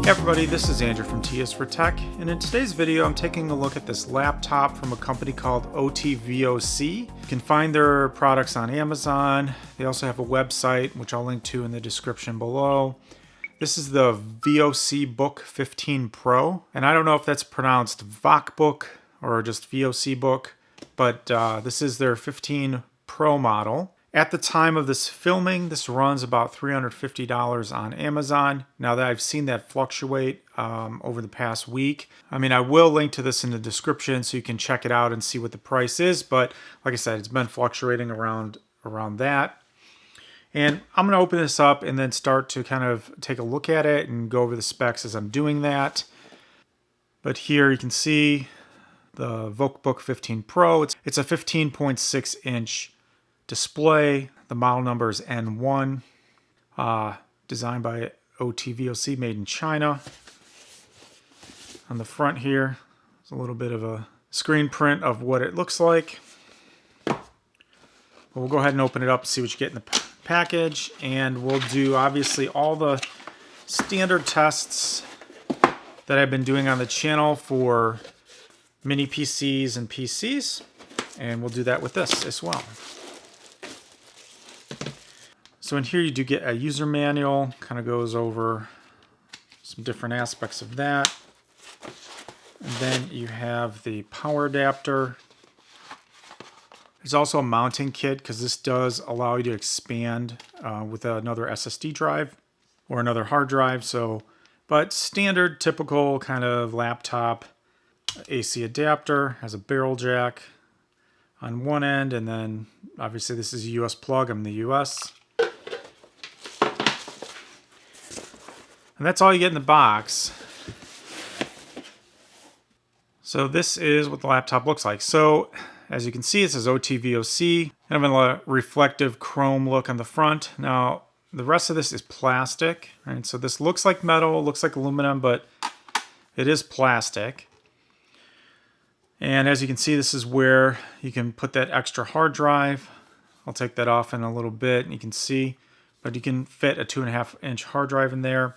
Hey everybody, this is Andrew from T is for Tech, and in today's video I'm taking a look at this laptop from a company called OTVOC. You can find their products on Amazon. They also have a website, which I'll link to in the description below. This is the VOCBook 15 Pro, and I don't know if that's pronounced VOCBook or just VOCBook, but this is their 15 Pro model. At the time of this filming, this runs about $350 on Amazon. Now that I've seen that fluctuate over the past week. I mean, I will link to this in the description so you can check it out and see what the price is. But like I said, it's been fluctuating around that. And I'm going to open this up and then start to kind of take a look at it and go over the specs as I'm doing that. But here you can see the VOCBook 15 Pro. It's a 15.6 inch display. The model number is N1, designed by OTVOC, made in China. On the front here, there's a little bit of a screen print of what it looks like. We'll go ahead and open it up and see what you get in the package, and we'll do obviously all the standard tests that I've been doing on the channel for mini PCs and PCs, and we'll do that with this as well. So in here you do get a user manual, kind of goes over some different aspects of that. And then you have the power adapter. There's also a mounting kit because this does allow you to expand with another SSD drive or another hard drive. But standard, typical kind of laptop AC adapter, has a barrel jack on one end, and then obviously this is a US plug. I'm in the US. And that's all you get in the box. So this is what the laptop looks like. So as you can see, it says OTVOC, kind of a reflective chrome look on the front. Now the rest of this is plastic, right? So this looks like metal, looks like aluminum, but it is plastic. And as you can see, this is where you can put that extra hard drive. I'll take that off in a little bit, and you can see, but you can fit a 2.5 inch hard drive in there.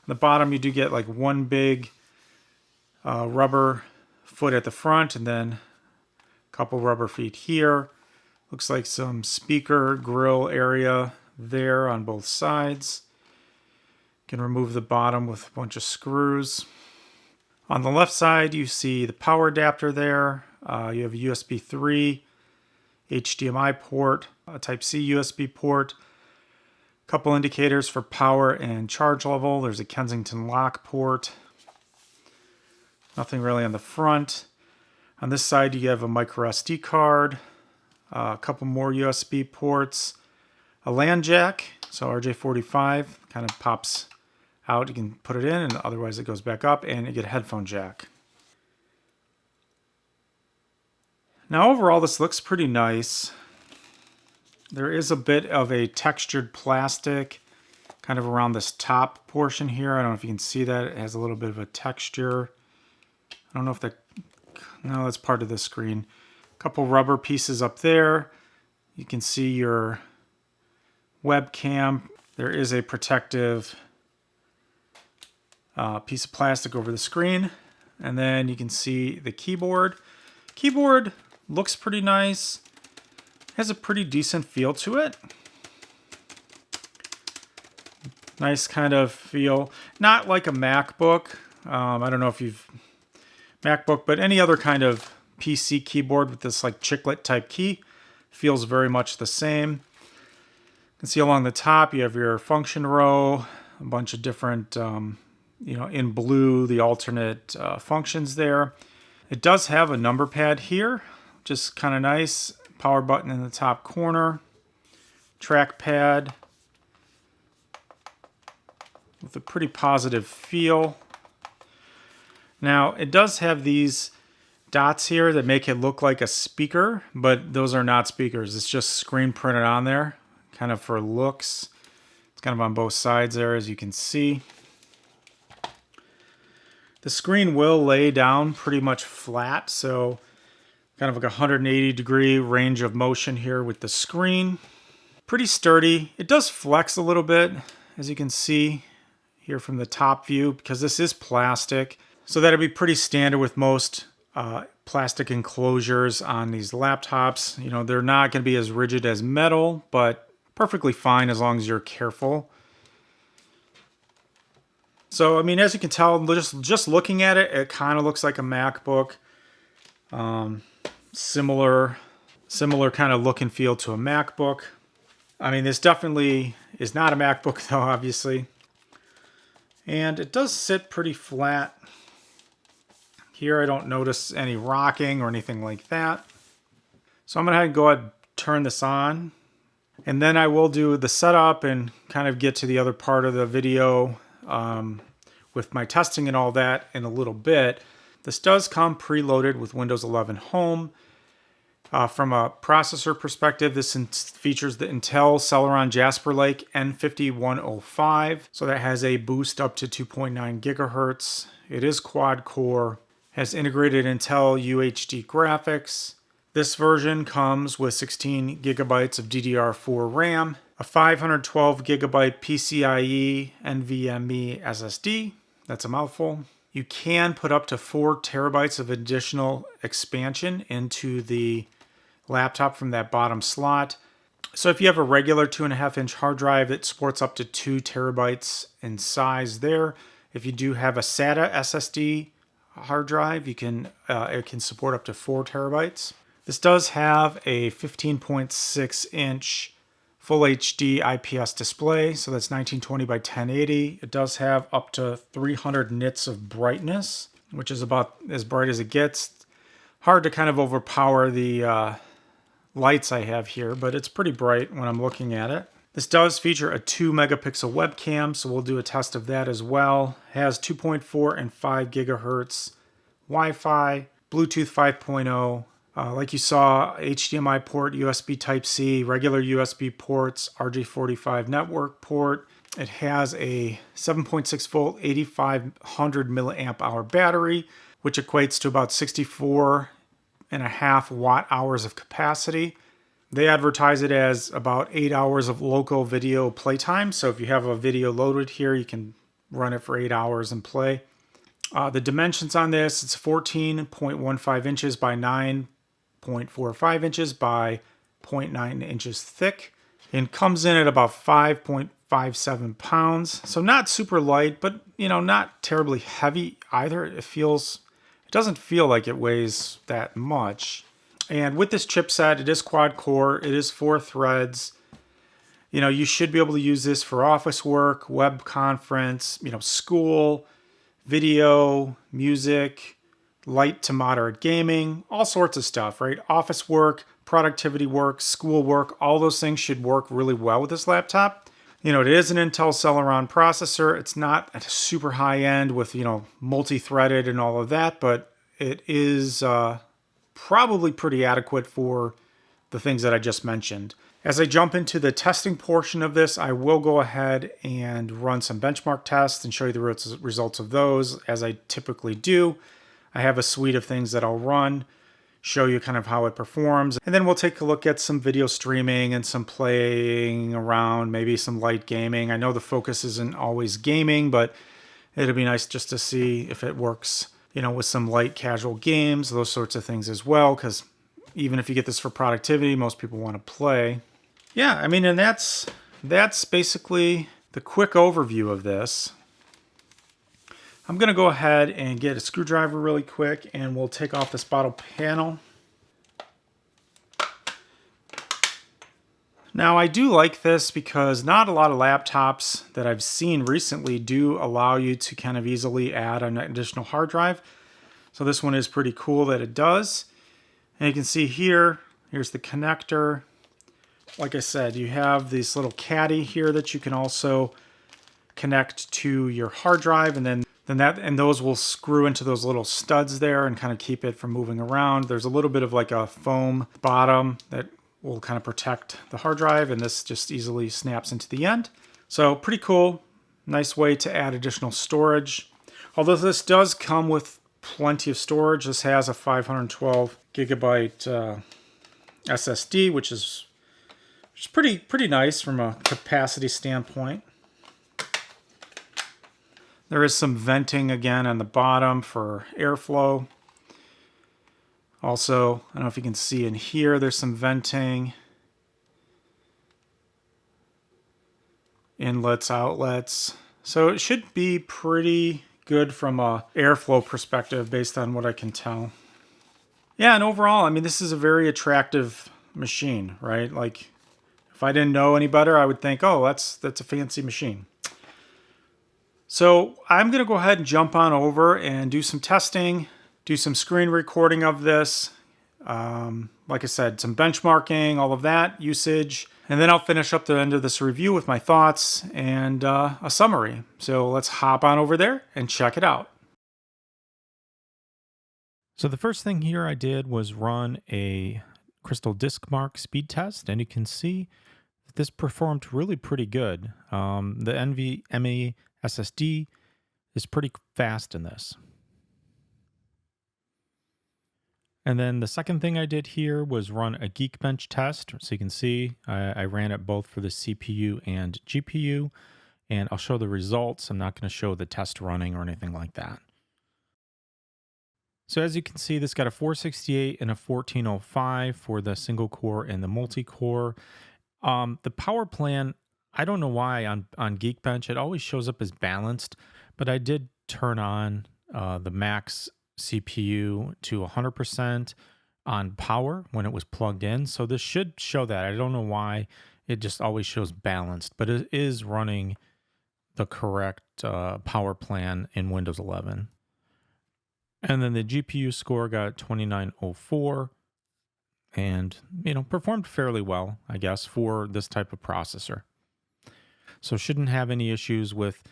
On the bottom, you do get like one big rubber foot at the front, and then a couple rubber feet here. Looks like some speaker grill area there on both sides. You can remove the bottom with a bunch of screws. On the left side, you see the power adapter there. You have a USB 3, HDMI port, a Type-C USB port, a couple indicators for power and charge level. There's a Kensington lock port. Nothing really on the front. On this side, you have a micro SD card, a couple more USB ports, a LAN jack, so RJ45 kind of pops out. You can put it in, and otherwise it goes back up, and you get a headphone jack. Now overall, this looks pretty nice. There is a bit of a textured plastic kind of around this top portion here. I don't know if you can see that. It has a little bit of a texture. I don't know if that... No, that's part of the screen. A couple rubber pieces up there. You can see your webcam. There is a protective piece of plastic over the screen. And then you can see the keyboard. Keyboard looks pretty nice. Has a pretty decent feel to it. Nice kind of feel. Not like a MacBook. I don't know if you've... MacBook, but any other kind of PC keyboard with this like chiclet type key feels very much the same. You can see along the top you have your function row, a bunch of different, in blue, the alternate functions there. It does have a number pad here, which is kind of nice. Power button in the top corner, trackpad with a pretty positive feel. Now it does have these dots here that make it look like a speaker, but those are not speakers. It's just screen printed on there, kind of for looks. It's kind of on both sides there, as you can see. The screen will lay down pretty much flat, so kind of like a 180-degree range of motion here with the screen. Pretty sturdy. It does flex a little bit, as you can see. here from the top view, because this is plastic. So that'd be pretty standard with most plastic enclosures on these laptops. You know, they're not going to be as rigid as metal, but perfectly fine as long as you're careful. So, I mean, as you can tell, just looking at it, it kind of looks like a MacBook. Similar kind of look and feel to a MacBook. I mean, this definitely is not a MacBook though, obviously. And it does sit pretty flat. Here I don't notice any rocking or anything like that. So I'm going to go ahead and turn this on. And then I will do the setup and kind of get to the other part of the video with my testing and all that in a little bit. This does come preloaded with Windows 11 Home. From a processor perspective, this features the Intel Celeron Jasper Lake N5105. So that has a boost up to 2.9 gigahertz. It is quad core, has integrated Intel UHD graphics. This version comes with 16 gigabytes of DDR4 RAM, a 512 gigabyte PCIe NVMe SSD. That's a mouthful. You can put up to 4 terabytes of additional expansion into the laptop from that bottom slot. So if you have a regular 2.5-inch hard drive, it supports up to 2 terabytes in size there. If you do have a SATA SSD hard drive, it can support up to 4 terabytes. This does have a 15.6-inch Full HD IPS display, so that's 1920 by 1080. It does have up to 300 nits of brightness, which is about as bright as it gets. Hard to kind of overpower the lights I have here, but it's pretty bright when I'm looking at it. This does feature a 2 megapixel webcam, so we'll do a test of that as well. It has 2.4 and 5 gigahertz Wi-Fi, Bluetooth 5.0, like you saw, HDMI port, USB Type-C, regular USB ports, RJ45 network port. It has a 7.6 volt, 8500 milliamp hour battery, which equates to about 64.5 watt hours of capacity. They advertise it as about 8 hours of local video playtime. So if you have a video loaded here, you can run it for 8 hours and play. The dimensions on this, it's 14.15 inches by 9.45 inches by 0.9 inches thick, and comes in at about 5.57 pounds. So not super light, but not terribly heavy either. It doesn't feel like it weighs that much. And with this chipset, it is quad core, it is 4 threads. You should be able to use this for office work, web conference, school, video, music, light to moderate gaming, all sorts of stuff, right? Office work, productivity work, school work, all those things should work really well with this laptop. It is an Intel Celeron processor. It's not at a super high end with, multi-threaded and all of that, but it is probably pretty adequate for the things that I just mentioned. As I jump into the testing portion of this, I will go ahead and run some benchmark tests and show you the results of those, as I typically do. I have a suite of things that I'll run, show you kind of how it performs, and then we'll take a look at some video streaming and some playing around, maybe some light gaming. I know the focus isn't always gaming, but it'll be nice just to see if it works, with some light casual games, those sorts of things as well, because even if you get this for productivity, most people want to play. Yeah, I mean, and that's basically the quick overview of this. I'm going to go ahead and get a screwdriver really quick, and we'll take off this bottom panel. Now, I do like this because not a lot of laptops that I've seen recently do allow you to kind of easily add an additional hard drive. So this one is pretty cool that it does. And you can see here's the connector. Like I said, you have this little caddy here that you can also connect to your hard drive, and those will screw into those little studs there and kind of keep it from moving around. There's a little bit of like a foam bottom that will kind of protect the hard drive, and this just easily snaps into the end. So pretty cool. Nice way to add additional storage. Although this does come with plenty of storage. This has a 512 gigabyte SSD, which is pretty nice from a capacity standpoint. There is some venting again on the bottom for airflow. Also, I don't know if you can see in here, there's some venting. Inlets, outlets. So it should be pretty good from a airflow perspective based on what I can tell. Yeah, and overall, I mean, this is a very attractive machine, right? Like, if I didn't know any better, I would think, oh, that's a fancy machine. So I'm going to go ahead and jump on over and do some testing, do some screen recording of this. Like I said, some benchmarking, all of that, usage. And then I'll finish up the end of this review with my thoughts and a summary. So let's hop on over there and check it out. So the first thing here I did was run a Crystal Disk Mark speed test, and you can see that this performed really pretty good. The NVMe SSD is pretty fast in this. And then the second thing I did here was run a Geekbench test. So you can see I ran it both for the CPU and GPU, and I'll show the results. I'm not going to show the test running or anything like that. So as you can see, this got a 468 and a 1405 for the single core and the multi-core. The power plan, I don't know why on Geekbench, it always shows up as balanced, but I did turn on the max CPU to 100% on power when it was plugged in. So this should show that. I don't know why it just always shows balanced, but it is running the correct power plan in Windows 11. And then the GPU score got 2904 and, performed fairly well, I guess, for this type of processor. So shouldn't have any issues with,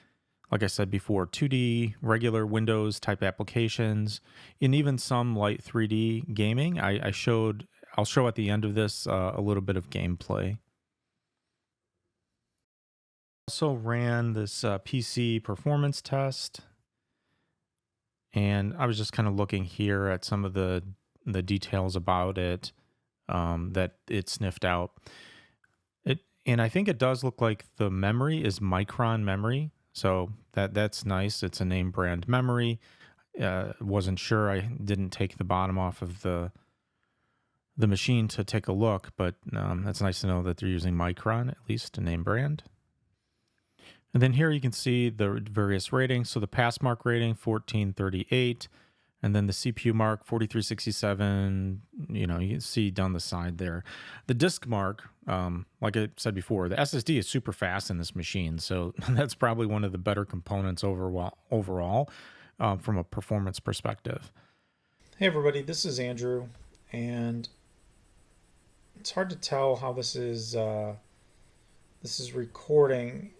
like I said before, 2D, regular Windows type applications, and even some light 3D gaming. I'll show at the end of this a little bit of gameplay. Also ran this PC performance test, and I was just kind of looking here at some of the details about it that it sniffed out. And I think it does look like the memory is Micron memory. So that's nice. It's a name brand memory. Wasn't sure. I didn't take the bottom off of the machine to take a look, but that's nice to know that they're using Micron, at least a name brand. And then here you can see the various ratings. So the pass mark rating, 1438, and then the CPU mark, 4367. You can see down the side there. The disk mark, like I said before, the SSD is super fast in this machine. So that's probably one of the better components overall from a performance perspective. Hey everybody, this is Andrew, and it's hard to tell how this is recording.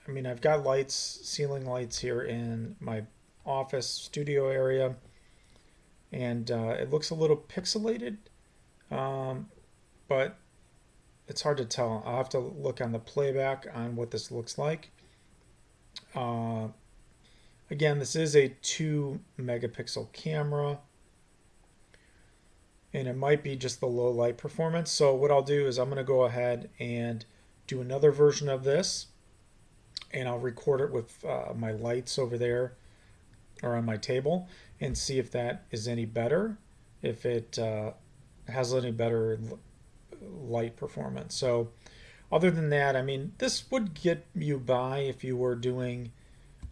I mean, I've got lights, ceiling lights here in my office studio area, and it looks a little pixelated, but it's hard to tell. I'll have to look on the playback on what this looks like. Again, this is a 2 megapixel camera, and it might be just the low light performance. So what I'll do is I'm going to go ahead and do another version of this, and I'll record it with my lights over there or on my table and see if that is any better, if it has any better light performance. So other than that, I mean, this would get you by if you were doing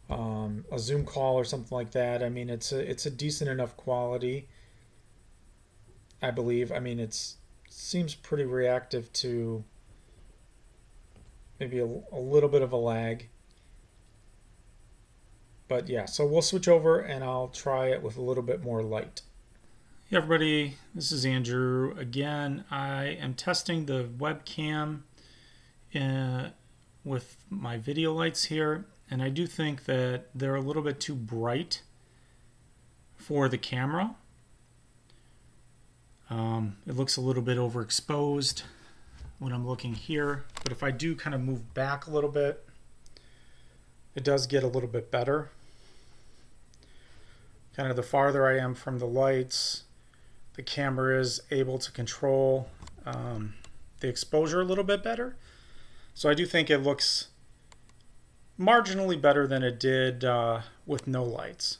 a Zoom call or something like that. I mean, it's a decent enough quality, I believe. I mean, it seems pretty reactive to maybe a little bit of a lag. But yeah, so we'll switch over and I'll try it with a little bit more light. Hey everybody, this is Andrew again. I am testing the webcam with my video lights here, and I do think that they're a little bit too bright for the camera. It looks a little bit overexposed when I'm looking here, but if I do kind of move back a little bit, it does get a little bit better. Kind of the farther I am from the lights, the camera is able to control the exposure a little bit better. So I do think it looks marginally better than it did with no lights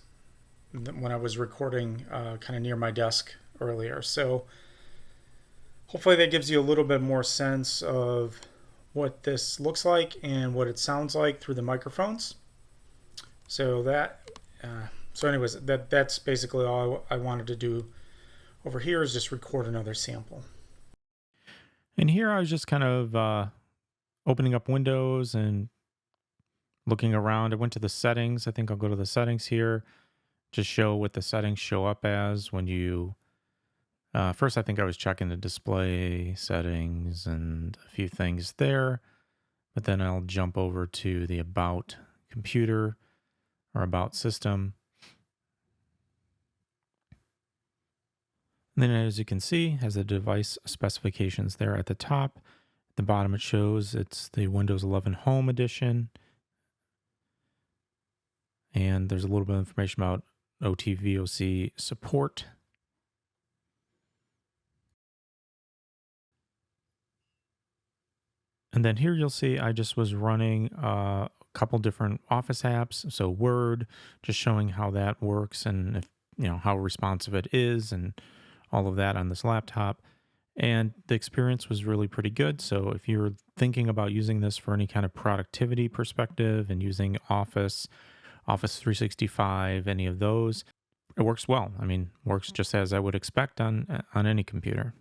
when I was recording kind of near my desk earlier. So hopefully that gives you a little bit more sense of what this looks like and what it sounds like through the microphones. So anyways, that's basically all I wanted to do over here, is just record another sample. And here I was just kind of opening up Windows and looking around. I went to the settings. I think I'll go to the settings here, just show what the settings show up as when you first. I think I was checking the display settings and a few things there, but then I'll jump over to the about computer or about system. And then, as you can see, has the device specifications there at the top. At the bottom it shows it's the Windows 11 Home Edition. And there's a little bit of information about OTVOC support. And then here you'll see I just was running a couple different Office apps. So Word, just showing how that works and if, how responsive it is and all of that on this laptop. And the experience was really pretty good. So if you're thinking about using this for any kind of productivity perspective and using Office 365, any of those, it works well. I mean, works just as I would expect on any computer.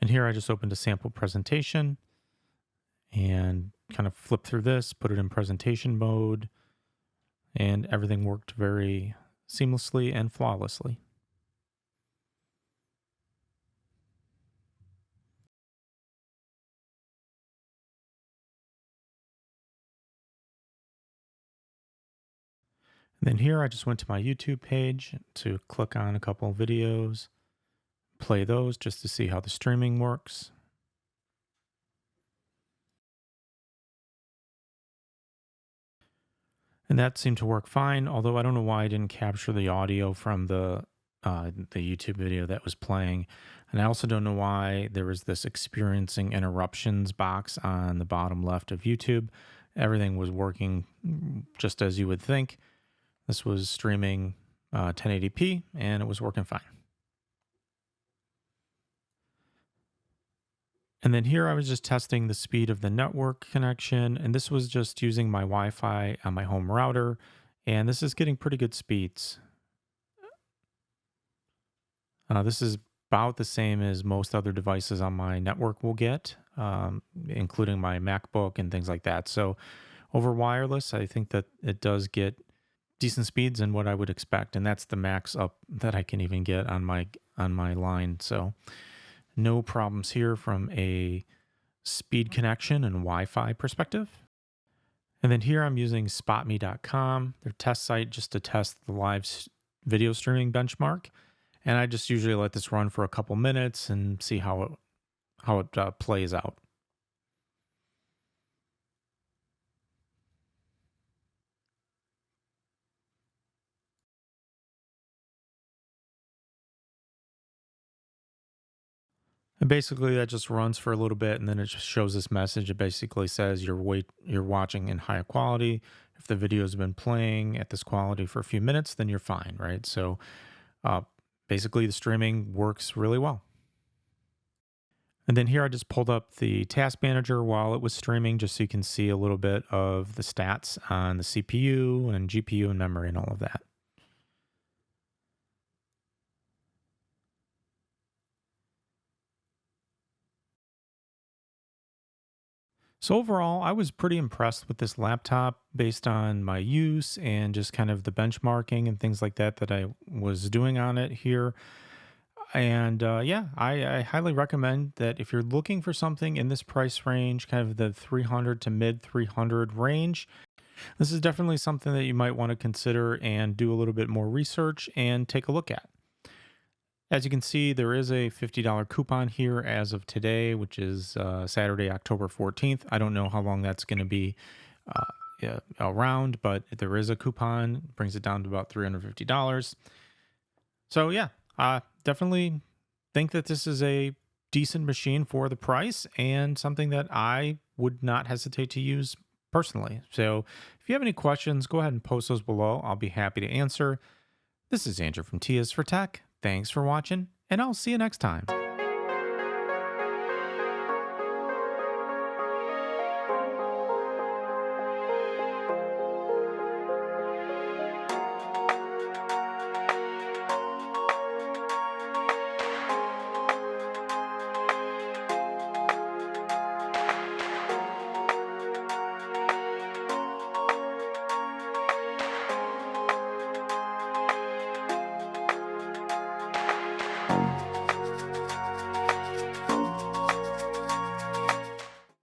And here I just opened a sample presentation and kind of flipped through this, put it in presentation mode, and everything worked very seamlessly and flawlessly. And then here I just went to my YouTube page to click on a couple of videos, play those just to see how the streaming works. And that seemed to work fine, although I don't know why I didn't capture the audio from the YouTube video that was playing. And I also don't know why there was this experiencing interruptions box on the bottom left of YouTube. Everything was working just as you would think. This was streaming 1080p and it was working fine. And then here I was just testing the speed of the network connection, and this was just using my Wi-Fi on my home router, and this is getting pretty good speeds. This is about the same as most other devices on my network will get, including my MacBook and things like that. So over wireless, I think that it does get decent speeds and what I would expect, and that's the max up that I can even get on my line. So no problems here from a speed connection and Wi-Fi perspective. And then here I'm using spotme.com, their test site, just to test the live video streaming benchmark. And I just usually let this run for a couple minutes and see how it plays out. And basically that just runs for a little bit and then it just shows this message. It basically says you're watching in high quality. If the video has been playing at this quality for a few minutes, then you're fine, right? So basically the streaming works really well. And then here I just pulled up the task manager while it was streaming just so you can see a little bit of the stats on the CPU and GPU and memory and all of that. So overall, I was pretty impressed with this laptop based on my use and just kind of the benchmarking and things like that I was doing on it here. And yeah, I highly recommend that if you're looking for something in this price range, kind of the 300 to mid 300 range, this is definitely something that you might want to consider and do a little bit more research and take a look at. As you can see, there is a $50 coupon here as of today, which is Saturday, October 14th. I don't know how long that's going to be around, but there is a coupon, brings it down to about $350. So yeah, definitely think that this is a decent machine for the price and something that I would not hesitate to use personally. So if you have any questions, go ahead and post those below. I'll be happy to answer. This is Andrew from Tia's for Tech. Thanks for watching, and I'll see you next time.